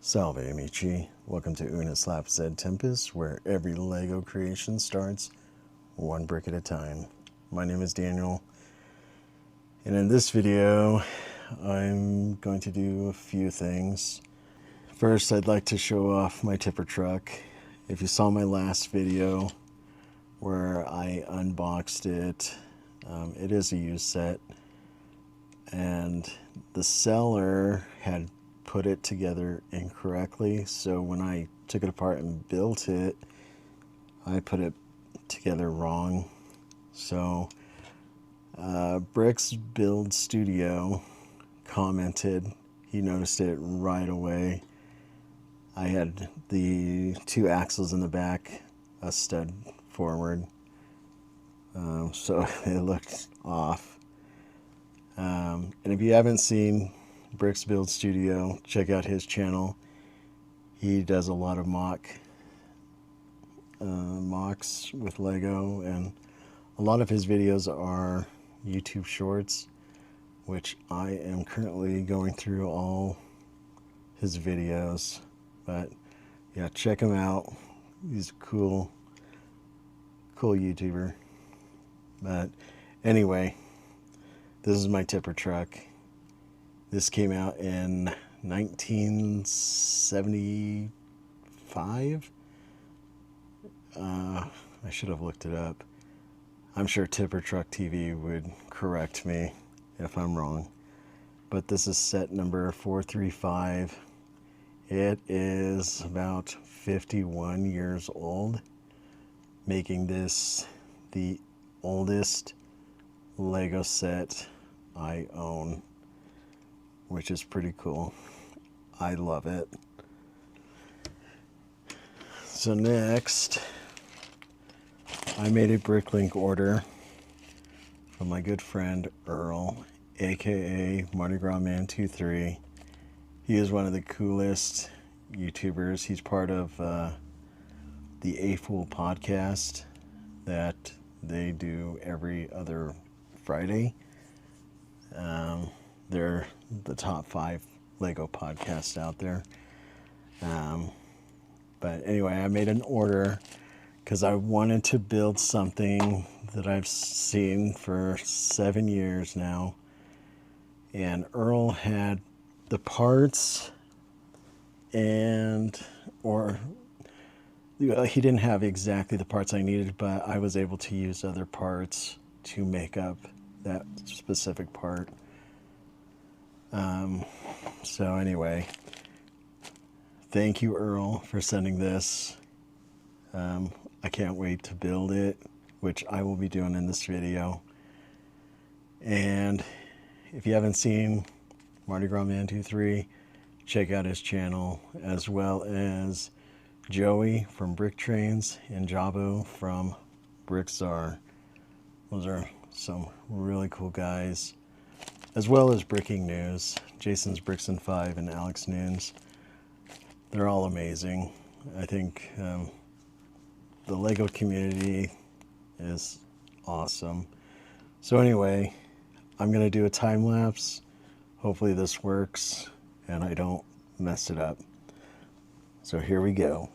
Salve amici, welcome to Una Slap Zed Tempest, where every LEGO creation starts one brick at a time. My name is Daniel, and in this video I'm going to do a few things. First, I'd like to show off my tipper truck. If you saw my last video where I unboxed it, it is a used set, and the seller had put it together incorrectly, so when I took it apart and built it, I put it together wrong. So Bricks Build Studio commented, he noticed it right away. I had the two axles in the back, a stud forward, so it looked off. And if you haven't seen Bricks Build Studio, check out his channel. He does a lot of mocks with Lego, and a lot of his videos are YouTube shorts, which I am currently going through all his videos. But yeah, check him out. He's a cool YouTuber. But anyway, this is my tipper truck. This came out in 1975. I should have looked it up. I'm sure Tipper Truck TV would correct me if I'm wrong. But this is set number 435. It is about 51 years old, making this the oldest Lego set I own, which is pretty cool. I love it. So next, I made a Bricklink order from my good friend Earl, aka Mardi Gras Man 23. He is one of the coolest YouTubers. He's part of the A Fool podcast that they do every other Friday. They're the top 5 Lego podcasts out there. But anyway, I made an order because I wanted to build something that I've seen for 7 years now. And Earl had the parts, or he didn't have exactly the parts I needed, but I was able to use other parts to make up that specific part. So anyway, thank you, Earl, for sending this. I can't wait to build it, which I will be doing in this video. And if you haven't seen Mardi Gras Man 23, check out his channel, as well as Joey from Brick Trains and Jabo from Brick Czar. Those are some really cool guys, as well as Bricking News, Jason's Bricks and 5 and Alex Nunes. They're all amazing. I think the Lego community is awesome. So anyway, I'm going to do a time lapse. Hopefully this works and I don't mess it up. So here we go.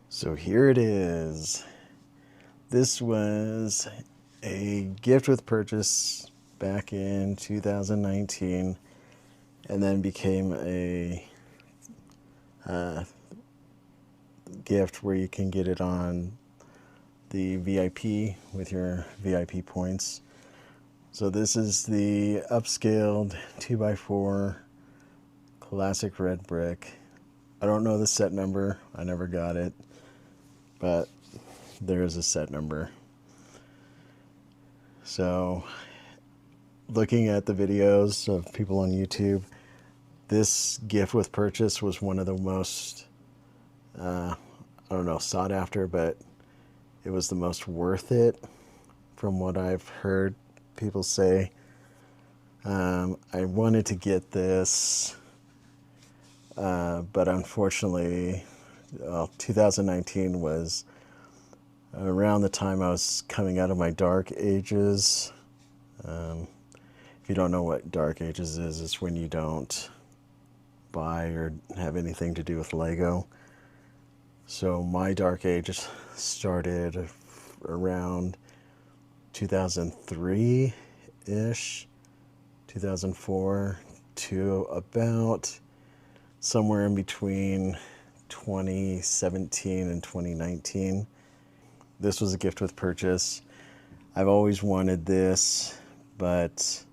So here it is. This was a gift with purchase back in 2019, and then became a gift where you can get it on the VIP with your VIP points. So this is the upscaled 2x4 classic red brick. I don't know the set number, I never got it, but there is a set number. So looking at the videos of people on YouTube, this gift with purchase was one of the most, I don't know, sought after, but it was the most worth it from what I've heard people say. I wanted to get this but unfortunately, 2019 was around the time I was coming out of my dark ages. If you don't know what dark ages is, it's when you don't buy or have anything to do with Lego. So my dark age started around 2003-ish, 2004 to about somewhere in between 2017 and 2019. This was a gift with purchase. I've always wanted this, but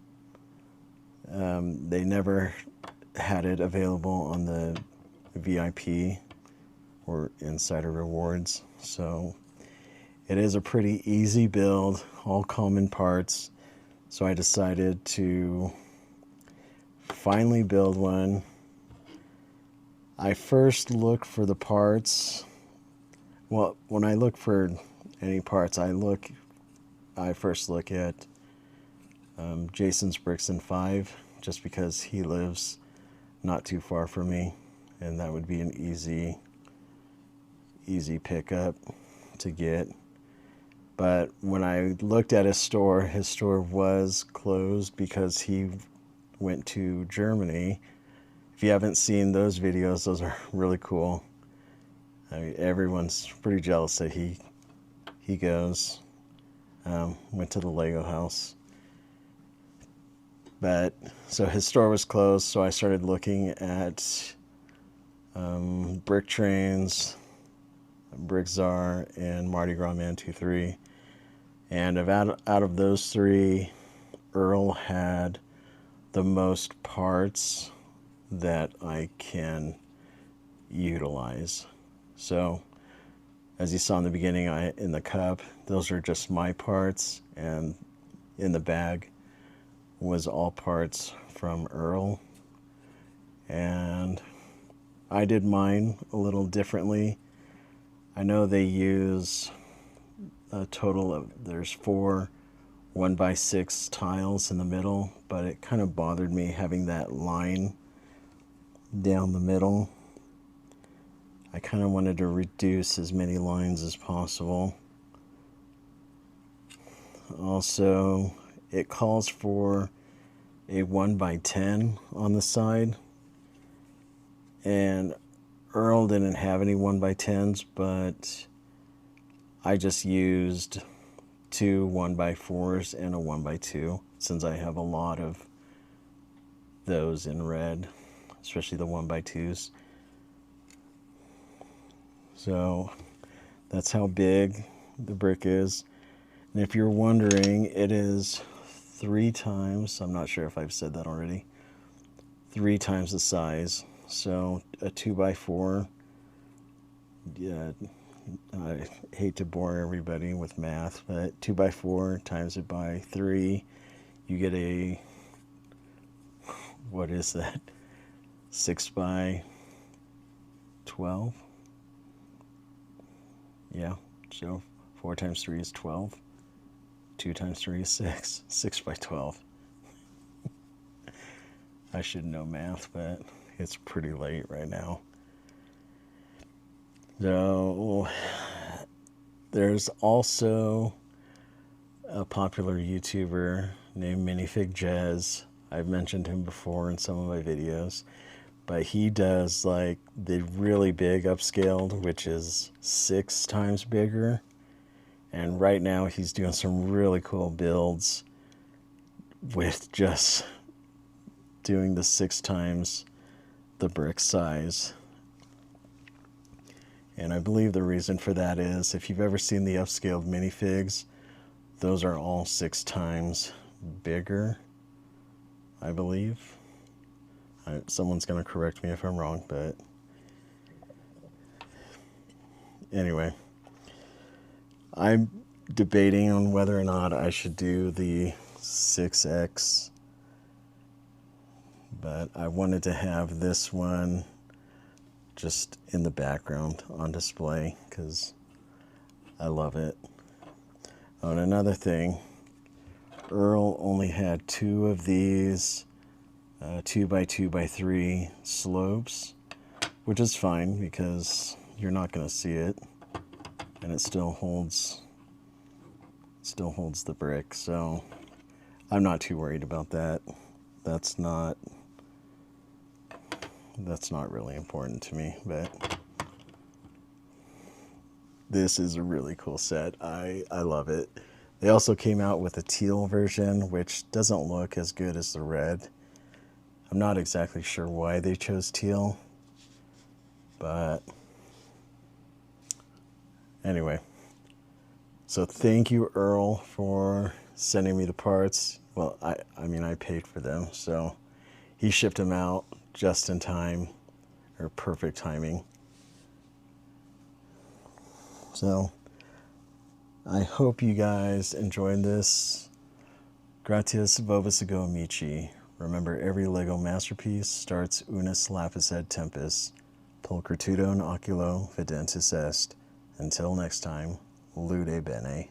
they never had it available on the VIP or Insider Rewards. So it is a pretty easy build, all common parts. So I decided to finally build one. I first look for the parts. Well, when I look for any parts, I first look at Jason's Bricks and 5, just because he lives not too far from me, and that would be an easy pickup to get. But when I looked at his store was closed because he went to Germany. If you haven't seen those videos, those are really cool. I mean, everyone's pretty jealous that he goes. Went to the Lego house. But so his store was closed, so I started looking at Brick Trains, Brick Czar, and Mardi Gras Man 2-3. And out of those three, Earl had the most parts that I can utilize. So as you saw in the beginning, in the cup, those are just my parts, and in the bag was all parts from Earl. And I did mine a little differently. I know they use a total of, there's 4 1x6 tiles in the middle, but it kind of bothered me having that line down the middle. I kind of wanted to reduce as many lines as possible. Also, it calls for a 1x10 on the side, and Earl didn't have any 1x10s, but I just used 2 1x4s and a 1x2, since I have a lot of those in red, especially the 1x2s. So that's how big the brick is. And if you're wondering, it is 3 times, I'm not sure if I've said that already, 3 times the size. So a 2x4, yeah, I hate to bore everybody with math, but 2x4 times it by 3, you get a, what is that, 6x12? Yeah, so 4 times 3 is 12. 2 times 3 is 6. 6x12. I should know math, but it's pretty late right now. So there's also a popular YouTuber named Minifig Jez. I've mentioned him before in some of my videos, but he does like the really big upscaled, which is 6 times bigger. And right now he's doing some really cool builds with just doing the 6 times the brick size. And I believe the reason for that is, if you've ever seen the upscaled minifigs, those are all 6 times bigger, I believe. Someone's going to correct me if I'm wrong, but anyway, I'm debating on whether or not I should do the 6X, but I wanted to have this one just in the background on display because I love it. Oh, and another thing, Earl only had 2 of these 2x2x3 slopes, which is fine because you're not going to see it, and it still holds the brick, so I'm not too worried about that. That's not really important to me, but this is a really cool set. I love it. They also came out with a teal version, which doesn't look as good as the red. I'm not exactly sure why they chose teal, but anyway. So thank you, Earl, for sending me the parts. Well, I mean, I paid for them, so he shipped them out just in time, or perfect timing. So I hope you guys enjoyed this. Gratias vobis ego amici. Remember, every Lego masterpiece starts unus lapis et tempus. Pulchritudo in oculo videntis est. Until next time, lude bene.